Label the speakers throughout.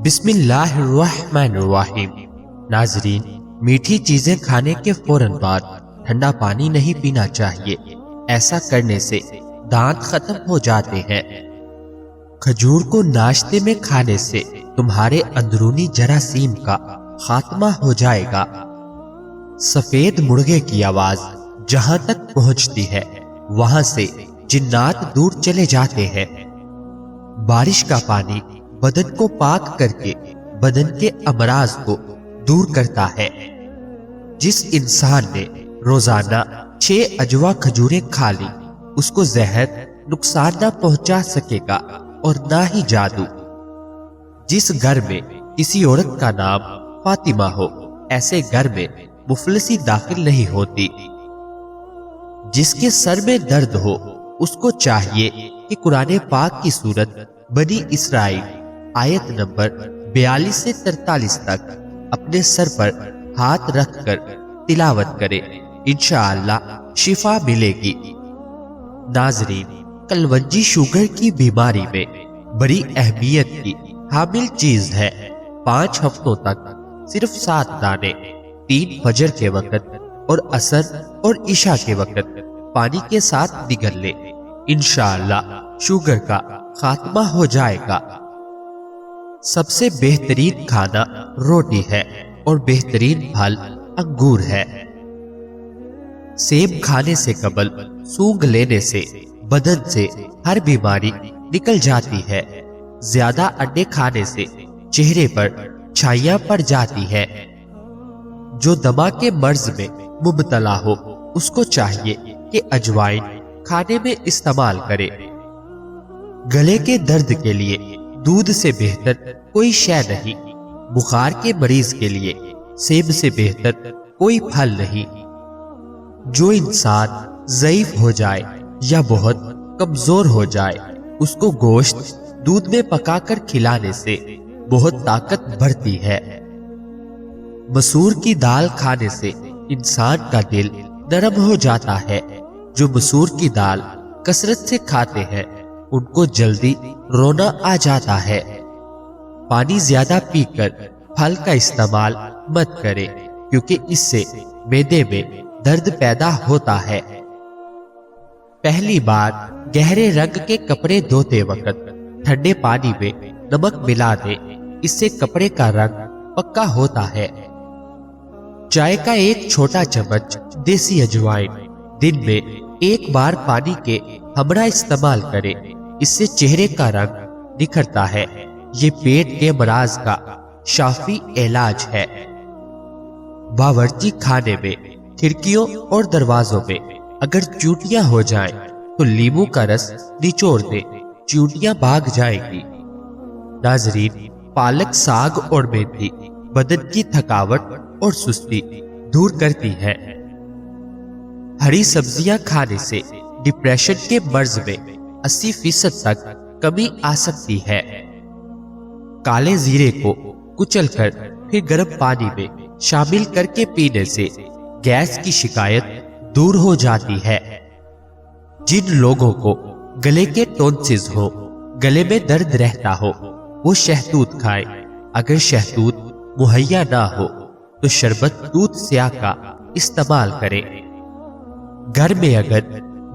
Speaker 1: بسم اللہ الرحمن الرحیم۔ ناظرین، میٹھی چیزیں کھانے کے فوراً بعد ٹھنڈا پانی نہیں پینا چاہیے، ایسا کرنے سے دانت ختم ہو جاتے ہیں۔ کھجور کو ناشتے میں کھانے سے تمہارے اندرونی جراثیم کا خاتمہ ہو جائے گا۔ سفید مرغے کی آواز جہاں تک پہنچتی ہے وہاں سے جنات دور چلے جاتے ہیں۔ بارش کا پانی بدن کو پاک کر کے بدن کے امراض کو دور کرتا ہے۔ جس انسان نے روزانہ 6 اجوا کھجوریں کھا لی اس کو زہر نقصان نہ پہنچا سکے گا اور نہ ہی جادو۔ جس گھر میں کسی عورت کا نام فاطمہ ہو ایسے گھر میں مفلسی داخل نہیں ہوتی۔ جس کے سر میں درد ہو اس کو چاہیے کہ قرآن پاک کی سورت بنی اسرائیل آیت نمبر 42 سے 43 تک اپنے سر پر ہاتھ رکھ کر تلاوت کرے، انشاءاللہ شفا ملے گی۔ ناظرین، کلونجی شوگر کی بیماری میں بڑی اہمیت کی حامل چیز ہے۔ 5 ہفتوں تک صرف 7 دانے 3 فجر کے وقت اور عصر اور عشاء کے وقت پانی کے ساتھ نگل لے، انشاءاللہ شوگر کا خاتمہ ہو جائے گا۔ سب سے بہترین کھانا روٹی ہے اور بہترین پھل انگور ہے۔ سیب کھانے سے قبل سونگھ لینے سے بدن سے ہر بیماری نکل جاتی ہے۔ زیادہ انڈے کھانے سے چہرے پر چھائیاں پڑ جاتی ہے۔ جو دمہ کے مرض میں مبتلا ہو اس کو چاہیے کہ اجوائن کھانے میں استعمال کرے۔ گلے کے درد کے لیے دودھ سے بہتر کوئی شے نہیں۔ بخار کے مریض کے لیے سیب سے بہتر کوئی پھل نہیں۔ جو انسان ضعیف ہو جائے یا بہت کمزور ہو جائے اس کو گوشت دودھ میں پکا کر کھلانے سے بہت طاقت بڑھتی ہے۔ مسور کی دال کھانے سے انسان کا دل نرم ہو جاتا ہے۔ جو مسور کی دال کثرت سے کھاتے ہیں ان کو جلدی رونا آ جاتا ہے۔ پانی زیادہ پی کر پھل کا استعمال مت کرے کیونکہ اس سے معدے میں درد پیدا ہوتا ہے۔ پہلی بار گہرے رنگ کے کپڑے دھوتے وقت ٹھنڈے پانی میں نمک ملا دیں، اس سے کپڑے کا رنگ پکا ہوتا ہے۔ چائے کا ایک چھوٹا چمچ دیسی اجوائن دن میں 1 بار پانی کے ہمراہ استعمال کرے، اس سے چہرے کا رنگ نکھرتا ہے۔ یہ پیٹ کے امراض کا شافی علاج ہے۔ باورچی خانے میں کھڑکیوں اور دروازوں میں اگر چیونٹیاں ہو جائیں تو لیموں کا رس نچوڑ دے، چیونٹیاں بھاگ جائیں گی۔ ناظرین، پالک، ساگ اور میتھی بدن کی تھکاوٹ اور سستی دور کرتی ہے۔ ہری سبزیاں کھانے سے ڈپریشن کے مرض میں 80% تک کمی آ سکتی ہے۔ کالے زیرے کو کچل کر پھر گرم پانی میں شامل کر کے پینے سے گیس کی شکایت دور ہو جاتی ہے۔ جن لوگوں کو گلے کے ٹونسز ہو، گلے میں درد رہتا ہو، وہ شہتوت کھائیں۔ اگر شہتوت مہیا نہ ہو تو شربت دودھ سیاہ کا استعمال کریں۔ گھر میں اگر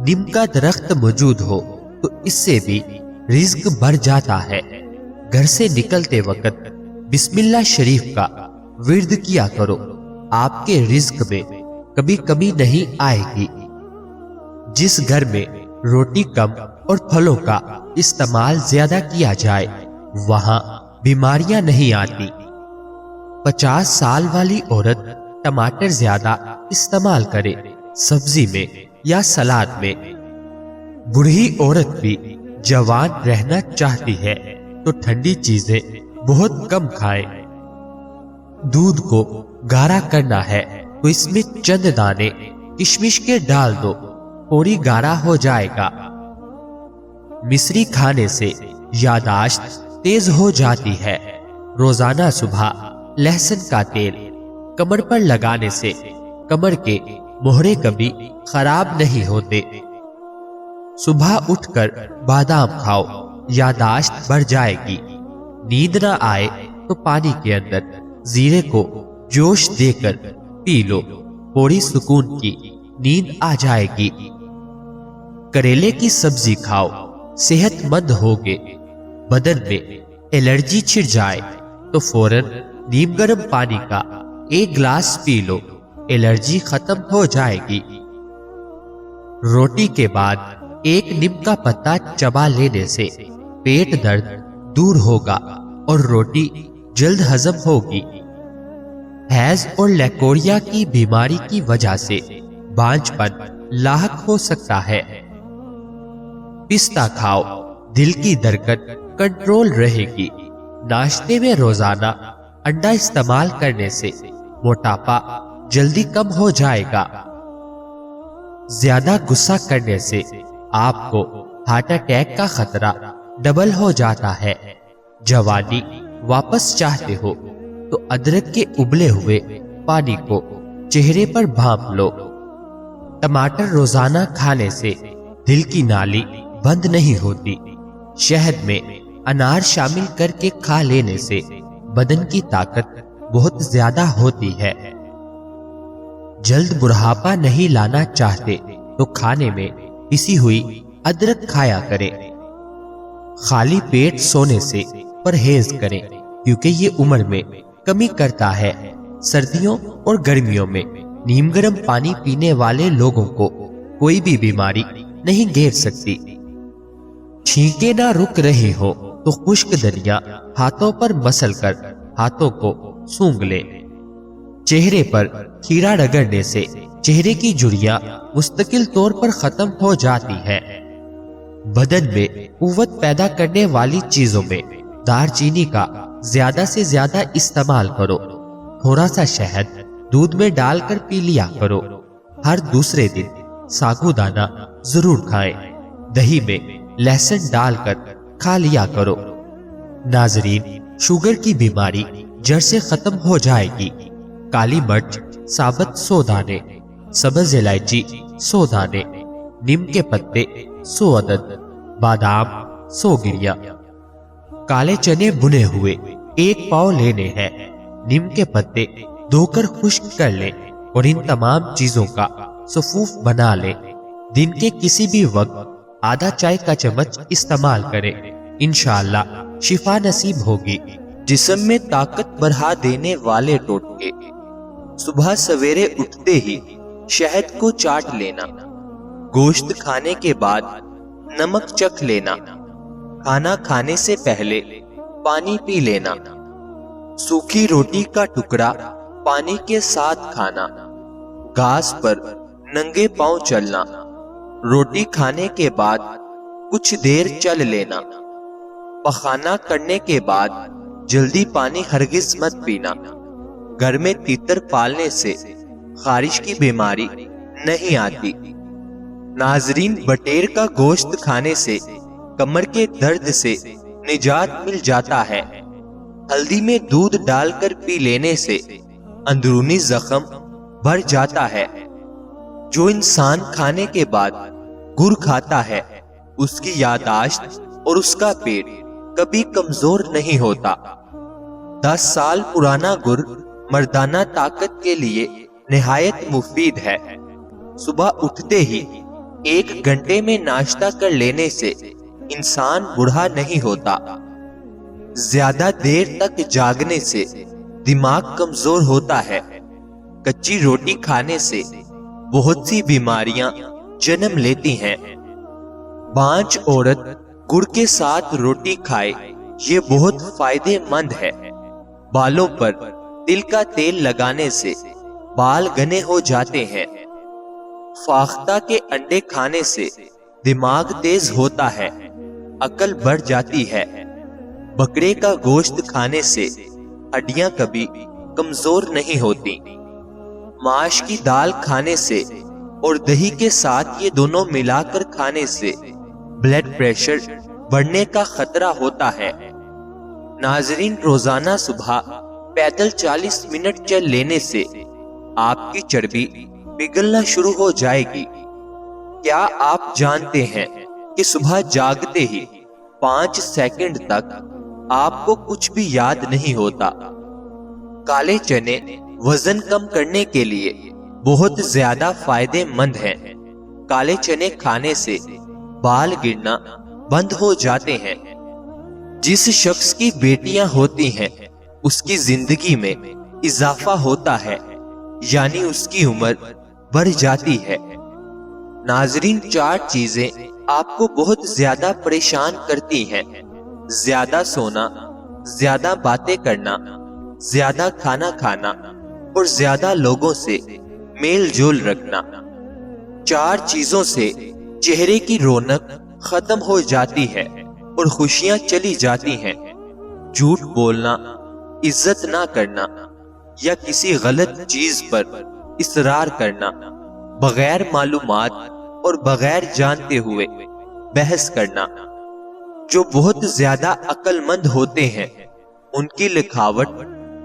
Speaker 1: نیم کا درخت موجود ہو تو اس سے بھی رزق بڑھ جاتا ہے۔ گھر سے نکلتے وقت بسم اللہ شریف کا ورد کیا کرو، آپ کے رزق میں کبھی کمی نہیں آئے گی۔ جس گھر میں روٹی کم اور پھلوں کا استعمال زیادہ کیا جائے وہاں بیماریاں نہیں آتی۔ 50 سال والی عورت ٹماٹر زیادہ استعمال کرے سبزی میں یا سلاد میں۔ بوڑھی عورت بھی جوان رہنا چاہتی ہے تو ٹھنڈی چیزیں بہت کم کھائے۔ دودھ کو گاڑھا کرنا ہے تو اس میں چند دانے کشمش کے ڈال دو، فوری گاڑھا ہو جائے گا۔ مصری کھانے سے یادداشت تیز ہو جاتی ہے۔ روزانہ صبح لہسن کا تیل کمر پر لگانے سے کمر کے مہرے کبھی خراب نہیں ہوتے۔ صبح اٹھ کر بادام کھاؤ، یادداشت بڑھ جائے گی۔ نیند نہ آئے تو پانی کے اندر زیرے کو جوش دے کر پی لو، تھوڑی سکون کی نیند آ جائے گی۔ کریلے کی سبزی کھاؤ، صحت مند ہوگے۔ بدن میں الرجی چھڑ جائے تو فوراً نیم گرم پانی کا 1 گلاس پی لو، الرجی ختم ہو جائے گی۔ روٹی کے بعد 1 نیم کا پتا چبا لینے سے پیٹ درد دور ہوگا اور روٹی جلد ہضم ہوگی۔ حیض اور لیکوریا کی بیماری کی وجہ سے بانجھ پن لاحق ہو سکتا ہے۔ پستہ کھاؤ، دل کی دھڑکن کنٹرول رہے گی۔ ناشتے میں روزانہ انڈا استعمال کرنے سے موٹاپا جلدی کم ہو جائے گا۔ زیادہ غصہ کرنے سے آپ کو ہارٹ اٹیک کا خطرہ ڈبل ہو جاتا ہے۔ جوانی واپس چاہتے ہو تو ادرک کے ابلے ہوئے پانی کو چہرے پر بھاپ لو۔ ٹماٹر روزانہ کھانے سے دل کی نالی بند نہیں ہوتی۔ شہد میں انار شامل کر کے کھا لینے سے بدن کی طاقت بہت زیادہ ہوتی ہے۔ جلد بڑھاپا نہیں لانا چاہتے تو کھانے میں پسی ہوئی ادرک کھایا کریں۔ خالی پیٹ سونے سے پرہیز کریں کیونکہ یہ عمر میں کمی کرتا ہے۔ سردیوں اور گرمیوں میں نیم گرم پانی پینے والے لوگوں کو کوئی بھی بیماری نہیں گھیر سکتی۔ چھینکیں نہ رک رہی ہو تو خشک دھنیا ہاتھوں پر مسل کر ہاتھوں کو سونگھ لے۔ چہرے پر کھیرا رگڑنے سے چہرے کی جھریاں مستقل طور پر ختم ہو جاتی ہے۔ بدن میں قوت پیدا کرنے والی چیزوں میں دار چینی کا زیادہ سے زیادہ استعمال کرو۔ تھوڑا سا شہد دودھ میں ڈال کر پی لیا کرو۔ ہر دوسرے دن ساگو دانہ ضرور کھائیں۔ دہی میں لہسن ڈال کر کھا لیا کرو۔ ناظرین، شوگر کی بیماری جڑ سے ختم ہو جائے گی۔ کالی مرچ ثابت 100 دانے، سبز الائچی 100 دانے، نیم کے پتے 100 عدد، بادام 100 گریاں، کالے چنے بنے ہوئے 1 پاؤ لینے ہیں۔ نیم کے پتے دھو کر خشک کر لیں اور ان تمام چیزوں کا صفوف بنا لیں۔ دن کے کسی بھی وقت آدھا چائے کا چمچ استعمال کریں، انشاءاللہ شفا نصیب ہوگی۔ جسم میں طاقت بڑھا دینے والے ٹوٹکے: صبح سویرے اٹھتے ہی شہد کو چاٹ لینا، گوشت کھانے کے بعد نمک چکھ لینا، کھانا کھانے سے پہلے پانی پی لینا، سوکھی روٹی کا ٹکڑا پانی کے ساتھ کھانا، گھاس پر ننگے پاؤں چلنا، روٹی کھانے کے بعد کچھ دیر چل لینا، پخانہ کرنے کے بعد جلدی پانی ہرگز مت پینا۔ گھر میں تیتر پالنے سے خارش کی بیماری نہیں آتی۔ ناظرین، بٹیر کا گوشت کھانے سے کمر کے درد سے نجات مل جاتا ہے۔ ہلدی میں دودھ ڈال کر پی لینے سے اندرونی زخم بھر جاتا ہے۔ جو انسان کھانے کے بعد گڑ کھاتا ہے اس کی یادداشت اور اس کا پیٹ کبھی کمزور نہیں ہوتا۔ 10 سال پرانا گڑ مردانہ طاقت کے لیے نہایت مفید ہے۔ صبح اٹھتے ہی 1 گھنٹے میں ناشتہ کر لینے سے انسان بوڑھا نہیں ہوتا۔ زیادہ دیر تک جاگنے سے دماغ کمزور ہوتا ہے۔ کچی روٹی کھانے سے بہت سی بیماریاں جنم لیتی ہیں۔ بانجھ عورت گڑ کے ساتھ روٹی کھائے، یہ بہت فائدے مند ہے۔ بالوں پر تل کا تیل لگانے سے بال گھنے ہو جاتے ہیں۔ فاختہ کے انڈے کھانے سے دماغ تیز ہوتا ہے، عقل بڑھ جاتی ہے۔ بکرے کا گوشت کھانے سے ہڈیاں کبھی کمزور نہیں ہوتی۔ ماش کی دال کھانے سے اور دہی کے ساتھ یہ دونوں ملا کر کھانے سے بلڈ پریشر بڑھنے کا خطرہ ہوتا ہے۔ ناظرین، روزانہ صبح پیدل 40 منٹ چل لینے سے آپ کی چربی پگھلنا شروع ہو جائے گی۔ کیا آپ جانتے ہیں کہ صبح جاگتے ہی 5 سیکنڈ تک آپ کو کچھ بھی یاد نہیں ہوتا۔ کالے چنے وزن کم کرنے کے لیے بہت زیادہ فائدے مند ہیں۔ کالے چنے کھانے سے بال گرنا بند ہو جاتے ہیں۔ جس شخص کی بیٹیاں ہوتی ہیں اس کی زندگی میں اضافہ ہوتا ہے، یعنی اس کی عمر بڑھ جاتی ہے۔ ناظرین، 4 چیزیں آپ کو بہت زیادہ پریشان کرتی ہیں: زیادہ سونا، زیادہ باتیں کرنا، زیادہ کھانا کھانا اور زیادہ لوگوں سے میل جول رکھنا۔ 4 چیزوں سے چہرے کی رونق ختم ہو جاتی ہے اور خوشیاں چلی جاتی ہیں۔ جھوٹ بولنا، عزت نہ کرنا یا کسی غلط چیز پر اصرار کرنا، بغیر معلومات اور بغیر جانتے ہوئے بحث کرنا۔ جو بہت زیادہ عقل مند ہوتے ہیں ان کی لکھاوٹ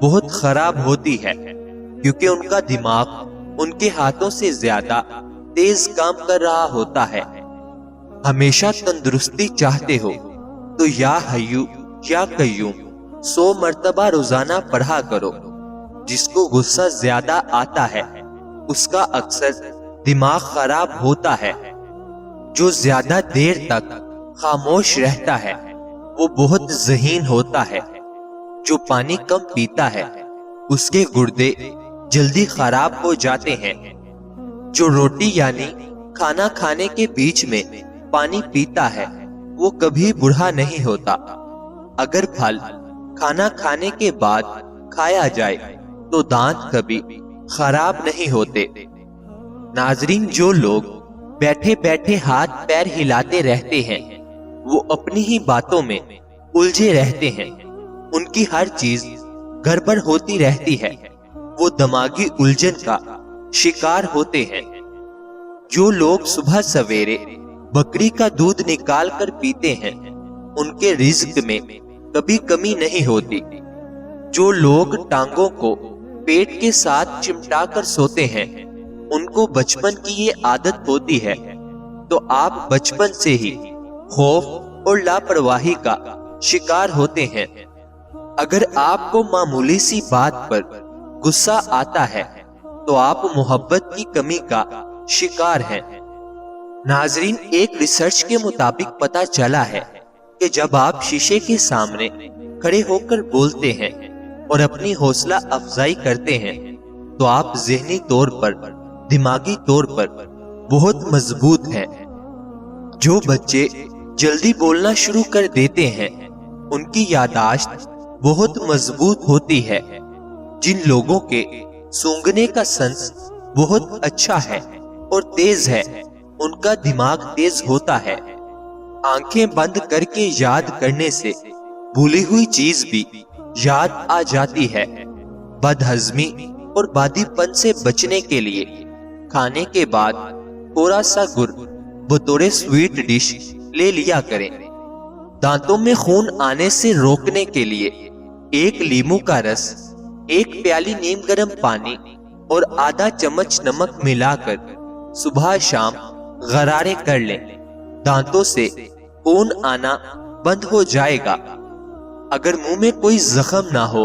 Speaker 1: بہت خراب ہوتی ہے، کیونکہ ان کا دماغ ان کے ہاتھوں سے زیادہ تیز کام کر رہا ہوتا ہے۔ ہمیشہ تندرستی چاہتے ہو تو یا حیو یا قیوم 100 مرتبہ روزانہ پڑھا کرو۔ جس کو غصہ زیادہ آتا ہے اس کا اکثر دماغ خراب ہوتا ہے۔ جو زیادہ دیر تک خاموش رہتا ہے وہ بہت ذہین ہوتا ہے۔ جو پانی کم پیتا ہے اس کے گردے جلدی خراب ہو جاتے ہیں۔ جو روٹی یعنی کھانا کھانے کے بیچ میں پانی پیتا ہے وہ کبھی بوڑھا نہیں ہوتا۔ اگر پھل کھانا کھانے کے بعد کھایا جائے تو دانت کبھی خراب نہیں ہوتے۔ ناظرین، جو لوگ بیٹھے بیٹھے ہاتھ پیر ہلاتے رہتے ہیں وہ اپنی ہی باتوں میں الجھے رہتے ہیں۔ ان کی ہر چیز گڑبڑ ہوتی رہتی ہے، وہ دماغی الجھن کا شکار ہوتے ہیں۔ جو لوگ صبح سویرے بکری کا دودھ نکال کر پیتے ہیں ان کے رزق میں کبھی کمی نہیں ہوتی۔ جو لوگ ٹانگوں کو پیٹ کے ساتھ چمٹا کر سوتے ہیں ان کو بچپن کی یہ عادت ہوتی ہے، تو آپ بچپن سے ہی خوف اور لاپرواہی کا شکار ہوتے ہیں۔ اگر آپ کو معمولی سی بات پر غصہ آتا ہے تو آپ محبت کی کمی کا شکار ہیں۔ ناظرین، ایک ریسرچ کے مطابق پتہ چلا ہے کہ جب آپ شیشے کے سامنے کھڑے ہو کر بولتے ہیں اور اپنی حوصلہ افزائی کرتے ہیں تو آپ ذہنی طور پر، دماغی طور پر بہت مضبوط ہیں۔ جو بچے جلدی بولنا شروع کر دیتے ہیں ان کی یادداشت بہت مضبوط ہوتی ہے۔ جن لوگوں کے سونگھنے کا سنس بہت اچھا ہے اور تیز ہے ان کا دماغ تیز ہوتا ہے۔ آنکھیں بند کر کے یاد کرنے سے بھولی ہوئی چیز بھی یاد آ جاتی ہے۔ بد ہضمی اور بادی پن سے بچنے کے لیے کھانے کے بعد تھوڑا سا گڑ بطور سویٹ ڈش لے لیا کریں۔ دانتوں میں خون آنے سے روکنے کے لیے 1 لیمو کا رس، 1 پیالی نیم گرم پانی اور آدھا چمچ نمک ملا کر صبح شام غرارے کر لیں۔ دانتوں سے خون آنا بند ہو جائے گا۔ اگر منہ میں کوئی زخم نہ ہو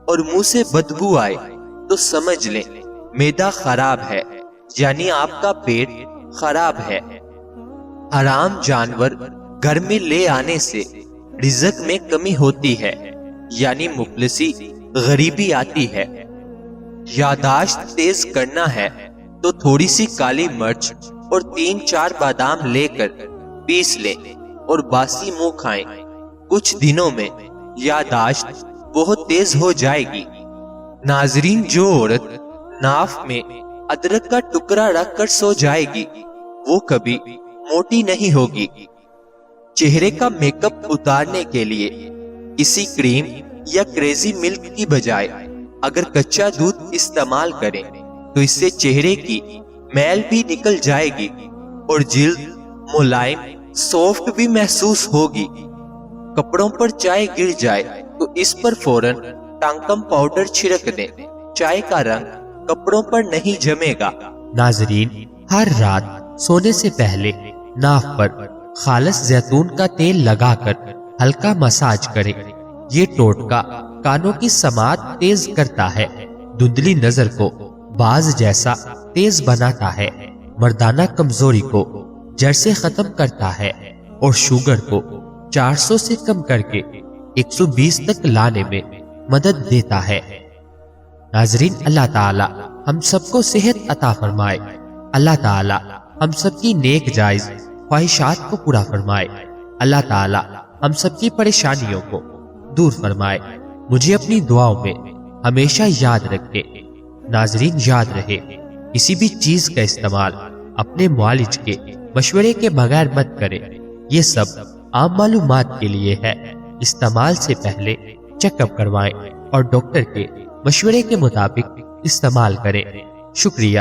Speaker 1: اور منہ سے بدبو آئے تو سمجھ لیں معدہ خراب ہے، یعنی آپ کا پیٹ خراب ہے۔ حرام جانور گھر میں لے آنے سے رزق میں کمی ہوتی ہے، یعنی مفلسی، غریبی آتی ہے۔ یادداشت تیز کرنا ہے تو تھوڑی سی کالی مرچ اور 3-4 بادام لے کر پیس لیں اور باسی منہ کھائیں۔ کچھ دنوں میں یادداشت بہت تیز ہو جائے گی۔ ناظرین، جو عورت ناف میں ادرک کا ٹکڑا رکھ کر سو جائے گی وہ کبھی موٹی نہیں ہوگی۔ چہرے کا میک اپ اتارنے کے لیے کسی کریم یا کریزی ملک کی بجائے اگر کچا دودھ استعمال کریں تو اس سے چہرے کی میل بھی نکل جائے گی اور جلد ملائم، سافٹ بھی محسوس ہوگی۔ کپڑوں پر چائے گر جائے تو اس پر فوراً ٹانکم پاؤڈر چھڑک دیں، چائے کا رنگ کپڑوں پر نہیں جمے گا۔
Speaker 2: ناظرین، ہر رات سونے سے پہلے ناف پر خالص زیتون کا تیل لگا کر ہلکا مساج کریں۔
Speaker 1: یہ ٹوٹکا کانوں کی سماعت تیز کرتا ہے، دھندلی نظر کو باز جیسا تیز بناتا ہے، مردانہ کمزوری کو جڑ سے ختم کرتا ہے اور شوگر کو 400 سے کم کر کے 120 تک لانے میں مدد دیتا ہے۔ ناظرین، اللہ تعالی ہم سب کو صحت عطا فرمائے، اللہ تعالی ہم سب کی نیک جائز خواہشات کو پورا فرمائے، اللہ تعالی ہم سب کی پریشانیوں کو دور فرمائے، مجھے اپنی دعاؤں میں ہمیشہ یاد رکھے۔ ناظرین، یاد رہے کسی بھی چیز کا استعمال اپنے معالج کے مشورے کے بغیر مت کریں، یہ سب عام معلومات کے لیے ہے، استعمال سے پہلے چیک اپ کروائیں اور ڈاکٹر کے مشورے کے مطابق استعمال کریں۔ شکریہ۔